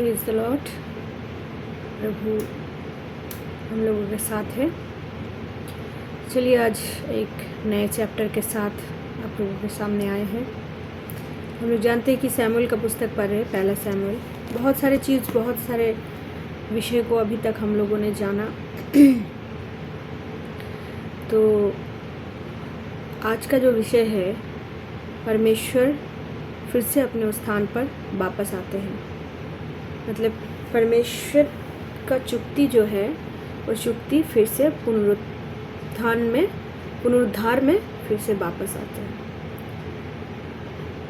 Praise the Lord. प्रभु हम लोगों के साथ है। चलिए आज एक नए चैप्टर के साथ आप लोगों के सामने आए हैं। हम लोग जानते हैं कि सैमुएल का पुस्तक पढ़ रहे, पहला सैमुएल। बहुत सारे विषय को अभी तक हम लोगों ने जाना। तो आज का जो विषय है, परमेश्वर फिर से अपने उस स्थान पर वापस आते हैं। मतलब परमेश्वर का चुक्ति जो है वो चुक्ति फिर से पुनरुद्धार में फिर से वापस आते हैं।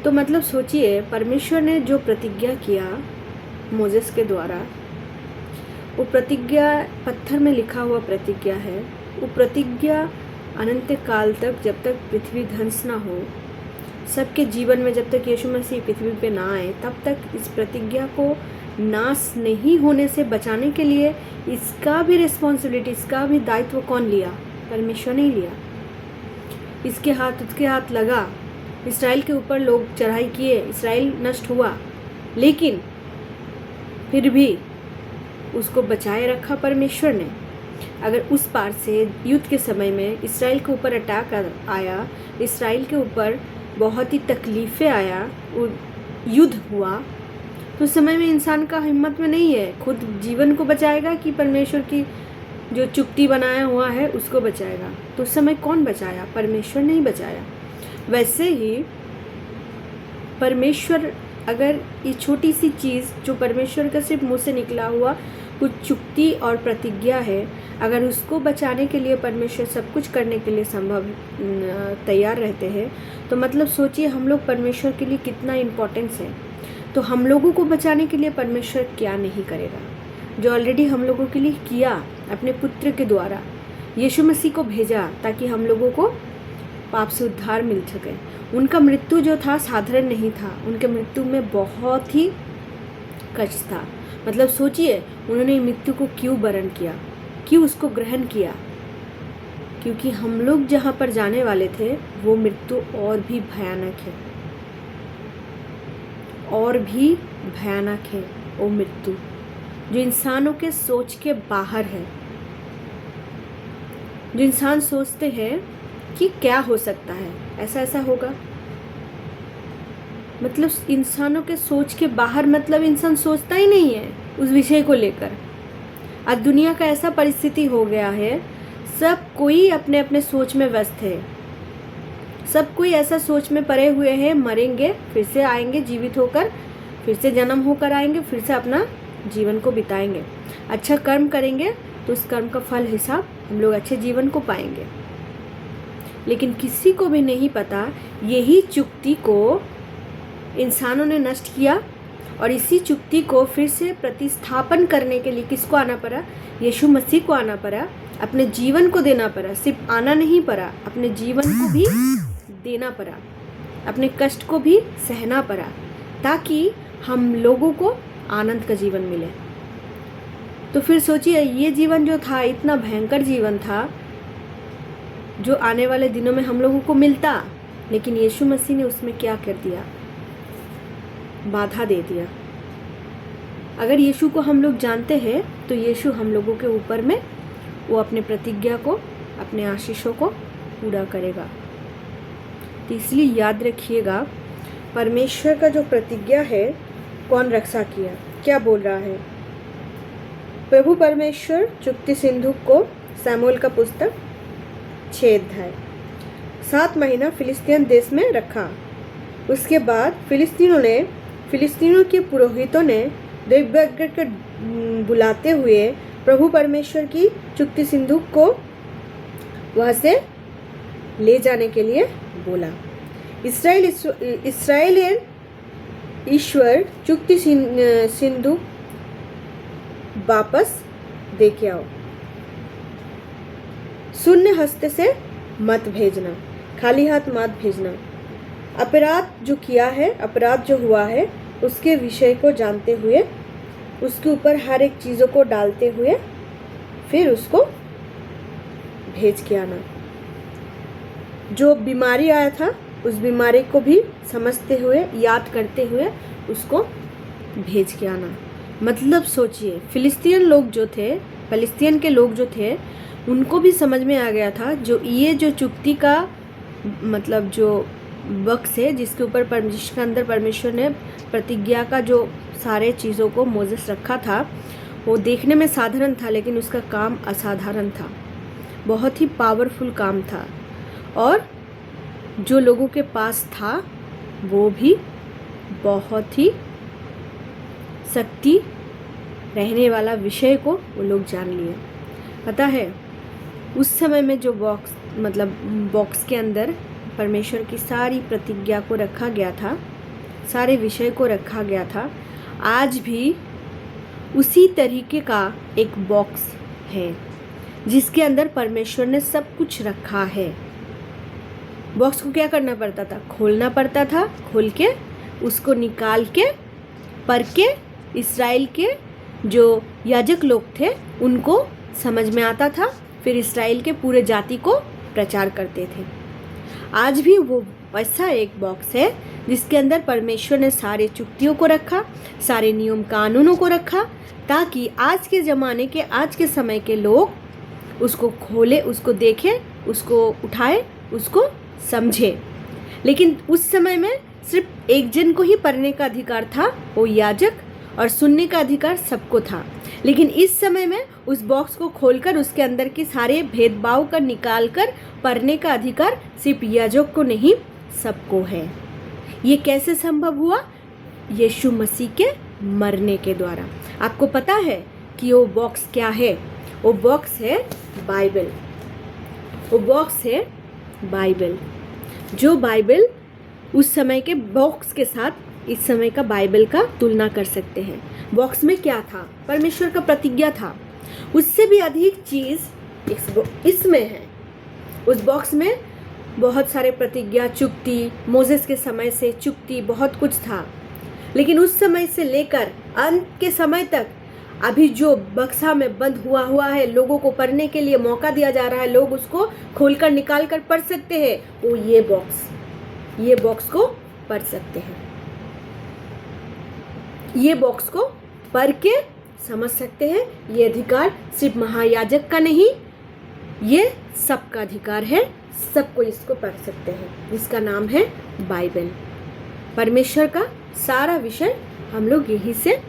तो मतलब सोचिए, परमेश्वर ने जो प्रतिज्ञा किया मोसेस के द्वारा, वो प्रतिज्ञा पत्थर में लिखा हुआ प्रतिज्ञा है। वो प्रतिज्ञा अनंत काल तक, जब तक पृथ्वी ध्वंस ना हो, सबके जीवन में जब तक यीशु मसीह पृथ्वी पे ना आए, तब तक इस प्रतिज्ञा को नाश नहीं होने से बचाने के लिए इसका भी रिस्पॉन्सिबिलिटी, इसका भी दायित्व कौन लिया? परमेश्वर ने लिया। उसके हाथ लगा। इसराइल के ऊपर लोग चढ़ाई किए, इसराइल नष्ट हुआ, लेकिन फिर भी उसको बचाए रखा परमेश्वर ने। अगर उस पार से युद्ध के समय में इसराइल के ऊपर अटैक आया, इसराइल के ऊपर बहुत ही तकलीफ़ें आया, युद्ध हुआ, तो उस समय में इंसान का हिम्मत में नहीं है खुद जीवन को बचाएगा कि परमेश्वर की जो चुक्ति बनाया हुआ है उसको बचाएगा। तो उस समय कौन बचाया? परमेश्वर ने ही बचाया। वैसे ही परमेश्वर, अगर ये छोटी सी चीज़ जो परमेश्वर का सिर्फ मुंह से निकला हुआ कुछ चुक्ति और प्रतिज्ञा है, अगर उसको बचाने के लिए परमेश्वर सब कुछ करने के लिए तैयार रहते हैं, तो मतलब सोचिए हम लोग परमेश्वर के लिए कितना इम्पोर्टेंस है। तो हम लोगों को बचाने के लिए परमेश्वर क्या नहीं करेगा, जो ऑलरेडी हम लोगों के लिए किया। अपने पुत्र के द्वारा यीशु मसीह को भेजा ताकि हम लोगों को पाप से उद्धार मिल सके। उनका मृत्यु जो था साधारण नहीं था, उनके मृत्यु में बहुत ही कष्ट था। मतलब सोचिए उन्होंने मृत्यु को क्यों वरण किया, क्यों उसको ग्रहण किया? क्योंकि हम लोग जहाँ पर जाने वाले थे वो मृत्यु और भी भयानक है, और भी भयानक है वो मृत्यु जो इंसानों के सोच के बाहर है। जो इंसान सोचते हैं कि क्या हो सकता है, ऐसा होगा, मतलब इंसानों के सोच के बाहर, मतलब इंसान सोचता ही नहीं है उस विषय को लेकर। आज दुनिया का ऐसा परिस्थिति हो गया है, सब कोई अपने अपने सोच में व्यस्त है। सब कोई ऐसा सोच में पड़े हुए हैं, मरेंगे फिर से आएंगे, जीवित होकर फिर से जन्म होकर आएंगे, फिर से अपना जीवन को बिताएंगे। अच्छा कर्म करेंगे तो उस कर्म का फल हिसाब हम लोग अच्छे जीवन को पाएंगे। लेकिन किसी को भी नहीं पता यही चुक्ति को इंसानों ने नष्ट किया, और इसी चुक्ति को फिर से प्रतिस्थापन करने के लिए किसको आना पड़ा? यीशु मसीह को आना पड़ा, अपने जीवन को देना पड़ा। सिर्फ आना नहीं पड़ा, अपने जीवन को भी देना पड़ा, अपने कष्ट को भी सहना पड़ा, ताकि हम लोगों को आनंद का जीवन मिले। तो फिर सोचिए, ये जीवन जो था इतना भयंकर जीवन था जो आने वाले दिनों में हम लोगों को मिलता, लेकिन यीशु मसीह ने उसमें क्या कर दिया? बाधा दे दिया। अगर यीशु को हम लोग जानते हैं तो यीशु हम लोगों के ऊपर में वो अपने प्रतिज्ञा को, अपने आशीषों को पूरा करेगा। तो इसलिए याद रखिएगा, परमेश्वर का जो प्रतिज्ञा है कौन रक्षा किया, क्या बोल रहा है? प्रभु परमेश्वर चुक्ति सिंधु को, सैमुएल का पुस्तक 6 अध्याय। 7 महीना फिलिस्तीन देश में रखा। उसके बाद फिलिस्तीनों के पुरोहितों ने देवयज्ञ को बुलाते हुए प्रभु परमेश्वर की चुक्ति सिंधु को वहाँ से ले जाने के लिए बोला। इस्राएल ईश्वर चुक्ति सिंधु वापस दे के आओ। शून्य हस्ते से मत भेजना, खाली हाथ मत भेजना। अपराध जो हुआ है उसके विषय को जानते हुए, उसके ऊपर हर एक चीज़ों को डालते हुए फिर उसको भेज के आना। जो बीमारी आया था उस बीमारी को भी समझते हुए, याद करते हुए उसको भेज के आना। मतलब सोचिए, फ़िलिस्तीन के लोग जो थे उनको भी समझ में आ गया था ये जो चुक्ति का मतलब जो बक्स है जिसके ऊपर जिसके अंदर परमेश्वर ने प्रतिज्ञा का जो सारे चीज़ों को मोसेस रखा था, वो देखने में साधारण था लेकिन उसका काम असाधारण था, बहुत ही पावरफुल काम था। और जो लोगों के पास था वो भी बहुत ही शक्ति रहने वाला विषय को वो लोग जान लिए। पता है उस समय में जो बॉक्स के अंदर परमेश्वर की सारी प्रतिज्ञा को रखा गया था, सारे विषय को रखा गया था, आज भी उसी तरीके का एक बॉक्स है जिसके अंदर परमेश्वर ने सब कुछ रखा है। बॉक्स को क्या करना पड़ता था? खोलना पड़ता था, खोल के उसको निकाल के पढ़ के इस्राएल के जो याजक लोग थे उनको समझ में आता था, फिर इस्राएल के पूरे जाति को प्रचार करते थे। आज भी वो वैसा एक बॉक्स है जिसके अंदर परमेश्वर ने सारे चुक्तियों को रखा, सारे नियम कानूनों को रखा, ताकि आज के ज़माने के आज के समय के लोग उसको खोले, उसको देखें, उसको उठाए, उसको समझे। लेकिन उस समय में सिर्फ एक जन को ही पढ़ने का अधिकार था, वो याजक, और सुनने का अधिकार सबको था। लेकिन इस समय में उस बॉक्स को खोलकर उसके अंदर के सारे भेदभाव कर निकाल कर पढ़ने का अधिकार सिर्फ याजक को नहीं, सबको है। ये कैसे संभव हुआ? यीशु मसीह के मरने के द्वारा। आपको पता है कि वो बॉक्स क्या है? वो बॉक्स है बाइबल। वो बॉक्स है बाइबल। जो बाइबल उस समय के बॉक्स के साथ इस समय का बाइबल का तुलना कर सकते हैं। बॉक्स में क्या था? परमेश्वर का प्रतिज्ञा था। उससे भी अधिक चीज़ इसमें है। उस बॉक्स में बहुत सारे प्रतिज्ञा, चुक्ति, मोसेस के समय से चुक्ति, बहुत कुछ था। लेकिन उस समय से लेकर अंत के समय तक अभी जो बक्सा में बंद हुआ है, लोगों को पढ़ने के लिए मौका दिया जा रहा है, लोग उसको खोलकर निकाल कर पढ़ सकते हैं, वो ये बॉक्स को पढ़ सकते हैं। ये बॉक्स को पढ़ के समझ सकते हैं। ये अधिकार सिर्फ महायाजक का नहीं, ये सबका अधिकार है, सबको इसको पढ़ सकते हैं, जिसका नाम है बाइबल। परमेश्वर का सारा विषय हम लोग यहीं से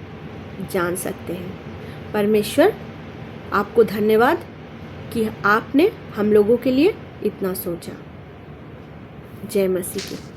जान सकते हैं। परमेश्वर आपको धन्यवाद कि आपने हम लोगों के लिए इतना सोचा। जय मसीह की।